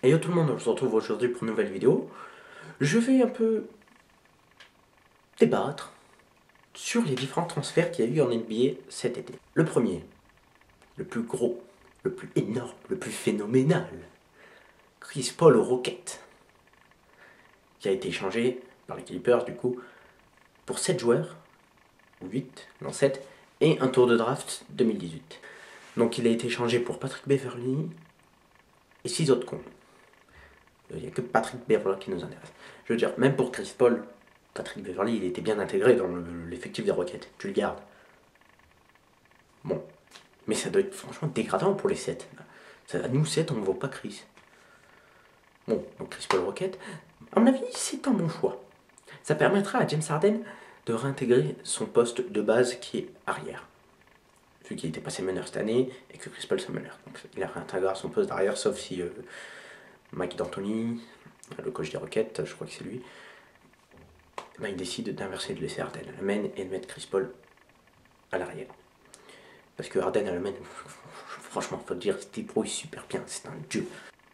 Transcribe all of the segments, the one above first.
Et yo tout le monde, on se retrouve aujourd'hui pour une nouvelle vidéo. Je vais un peu débattre sur les différents transferts qu'il y a eu en NBA cet été. Le premier, le plus gros, le plus énorme, le plus phénoménal, Chris Paul au Rocket, qui a été échangé par les Clippers du coup pour 7 joueurs, ou 8, non 7, et un tour de draft 2018. Donc il a été échangé pour Patrick Beverley et 6 autres cons. Il n'y a que Patrick Beverley qui nous intéresse. Je veux dire, même pour Chris Paul, Patrick Beverley, il était bien intégré dans l'effectif des Rockets. Tu le gardes. Bon. Mais ça doit être franchement dégradant pour les 7. Nous 7, on ne vaut pas Chris. Bon, donc Chris Paul Rocket, à mon avis, c'est un bon choix. Ça permettra à James Harden de réintégrer son poste de base qui est arrière. Vu qu'il était passé meneur cette année et que Chris Paul c'est meneur. Donc il réintégrera son poste d'arrière, sauf si Mike D'Antoni, le coach des Rockets, je crois que c'est lui, il décide d'inverser, de laisser Harden à la main et de mettre Chris Paul à l'arrière. Parce que Harden à la main, franchement, faut dire, il se débrouille super bien, c'est un dieu.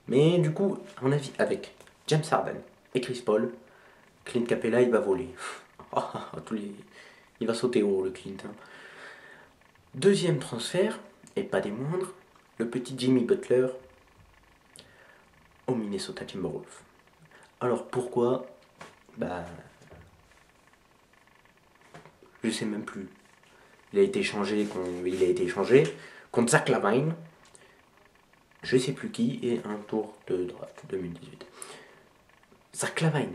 Mais du coup, à mon avis, avec James Harden et Chris Paul, Clint Capella, il va voler. Il va sauter haut, le Clint. Deuxième transfert, et pas des moindres, le petit Jimmy Butler au Minnesota Timberwolves. Alors pourquoi? Bah, je sais même plus. Il a été échangé contre Zach LaVine, je sais plus qui, et un tour de draft 2018. Zach LaVine,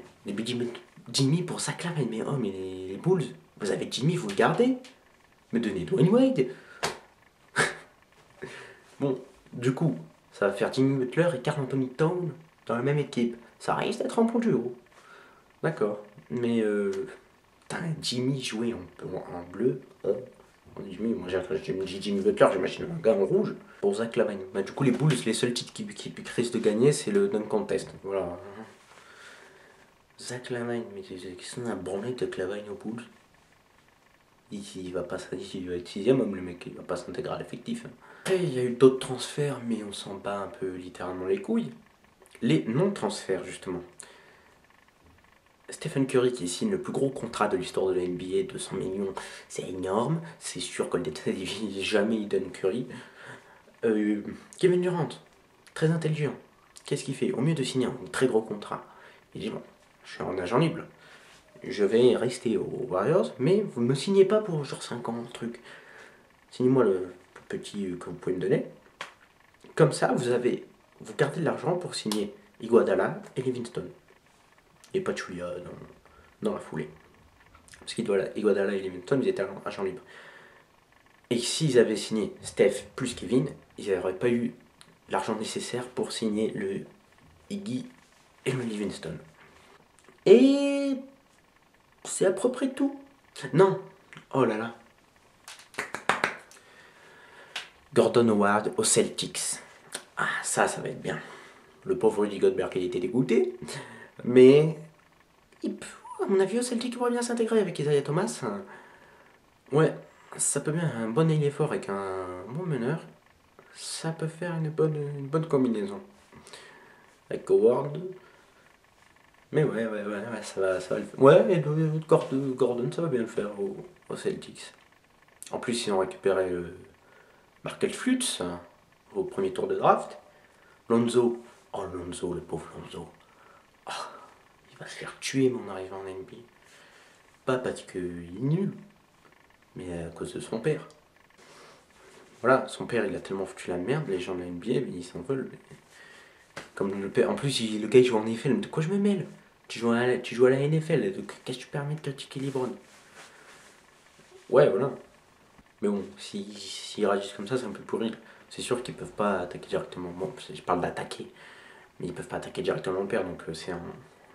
Jimmy pour Zach LaVine, mais les Bulls, vous avez Jimmy, vous le gardez, mais donnez Dwayne Wade. Bon, du coup, ça va faire Jimmy Butler et Karl Anthony Towns dans la même équipe. Ça risque d'être un bon duo. D'accord, mais Jimmy jouer en bleu. Jimmy, moi j'ai Jimmy Butler, j'imagine un gars en rouge. Pour Zach LaVine. Bah, du coup, les Bulls, les seuls titres qui risquent de gagner, c'est le dunk contest. Voilà. Zach LaVine, mais qu'est-ce qu'on a branlé de LaVine aux Bulls? Il va pas il va être 6ème homme, le mec, il va pas s'intégrer à l'effectif. Après, il y a eu d'autres transferts, mais on s'en bat un peu littéralement les couilles. Les non-transferts, justement. Stephen Curry qui signe le plus gros contrat de l'histoire de la NBA, 200 millions, c'est énorme. C'est sûr que le détail, jamais il donne Curry. Kevin Durant, très intelligent. Qu'est-ce qu'il fait? Au mieux de signer un très gros contrat, il dit bon, je suis en agent libre. Je vais rester aux Warriors, mais vous ne me signez pas pour genre 5 ans, truc. Signez-moi le petit que vous pouvez me donner. Comme ça, vous gardez de l'argent pour signer Iguodala et Livingston. Et Pachulia dans la foulée. Parce qu'Iguodala et Livingston, ils étaient agents libres. Et s'ils avaient signé Steph plus Kevin, ils n'auraient pas eu l'argent nécessaire pour signer le Iggy et le Livingston. Et c'est à peu près tout. Non, oh là là. Gordon Hayward aux Celtics. Ah, ça va être bien. Le pauvre Rudy Gobert, il était dégoûté. Mais, à mon avis, au Celtics, il pourrait bien s'intégrer avec Isaiah Thomas. Ouais, ça peut bien, un bon ailier fort avec un bon meneur. Ça peut faire une bonne combinaison. Avec Howard. Mais ouais, ça va le faire. Ouais, et Gordon, ça va bien le faire aux Celtics. En plus, ils ont récupéré Markel Fultz au premier tour de draft. Lonzo, oh Lonzo, le pauvre Lonzo. Oh, il va se faire tuer mon arrivée en NBA. Pas parce qu'il est nul, mais à cause de son père. Voilà, son père il a tellement foutu la merde, les gens de la NBA, ils s'en veulent. Comme le père, en plus le gars il joue en NFL, mais de quoi je me mêle? Tu joues à la NFL, qu'est-ce que tu permets de critiquer LeBron? Ouais, voilà. Mais bon, s'ils réagissent comme ça, c'est un peu pourri. C'est sûr qu'ils peuvent pas attaquer directement. Bon, je parle d'attaquer, mais ils peuvent pas attaquer directement le père, donc c'est en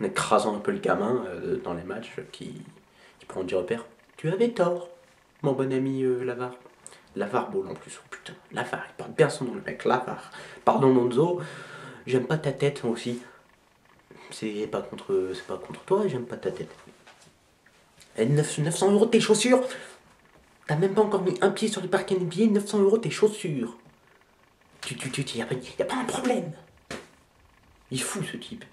écrasant un peu le gamin dans les matchs qui prend du repère. Tu avais tort, mon bon ami Lavar. Lavar Ball en plus, oh putain, Lavar, il porte bien son nom le mec, Lavar. Pardon Lonzo, j'aime pas ta tête moi aussi. C'est pas contre toi, j'aime pas ta tête. Et 900 € tes chaussures. T'as même pas encore mis un pied sur le parquet NBA, 900 € tes chaussures. Y a pas un problème. Il est fou ce type.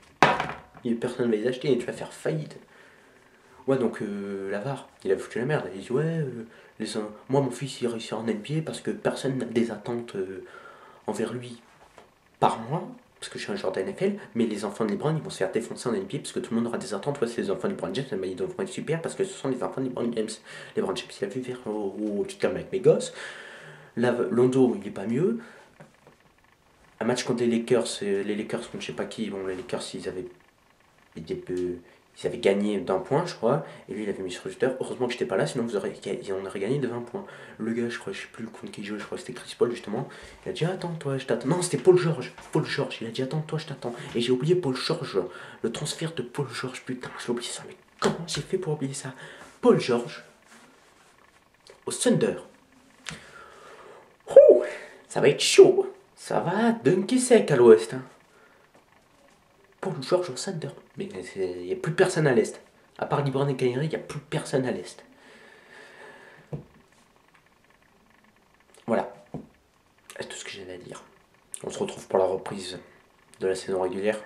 Personne ne va les acheter, tu vas faire faillite. Ouais, donc Lavar, il a foutu la merde. Il dit ouais, moi mon fils il réussit en NBA parce que personne n'a des attentes envers lui par moi, parce que je suis un joueur de NFL, mais les enfants de LeBron ils vont se faire défoncer en NBA parce que tout le monde aura des attentes. Ouais, c'est les enfants de LeBron James, mais ils devront être super parce que ce sont les enfants de LeBron James. LeBron James il a vu faire tu te calmes avec mes gosses. Londo il est pas mieux. Un match contre les Lakers contre je sais pas qui, bon les Lakers ils avaient gagné d'un point, je crois, et lui il avait mis sur le Twitter. Heureusement que j'étais pas là, sinon on aurait gagné de 20 points. Le gars, je crois, je sais plus contre qui il jouait, je crois que c'était Chris Paul justement. Il a dit attends, toi, je t'attends. Non, c'était Paul George. Paul George, il a dit attends, toi, je t'attends. Et j'ai oublié Paul George, le transfert de Paul George, putain, j'ai oublié ça, mais comment j'ai fait pour oublier ça? Paul George au Thunder. Ouh, ça va être chaud. Ça va dunker sec à l'ouest. Hein. Paul George au Thunder. Mais il n'y a plus personne à l'est. À part LeBron et Kyrie, il n'y a plus personne à l'est. Voilà, c'est tout ce que j'avais à dire. On se retrouve pour la reprise de la saison régulière.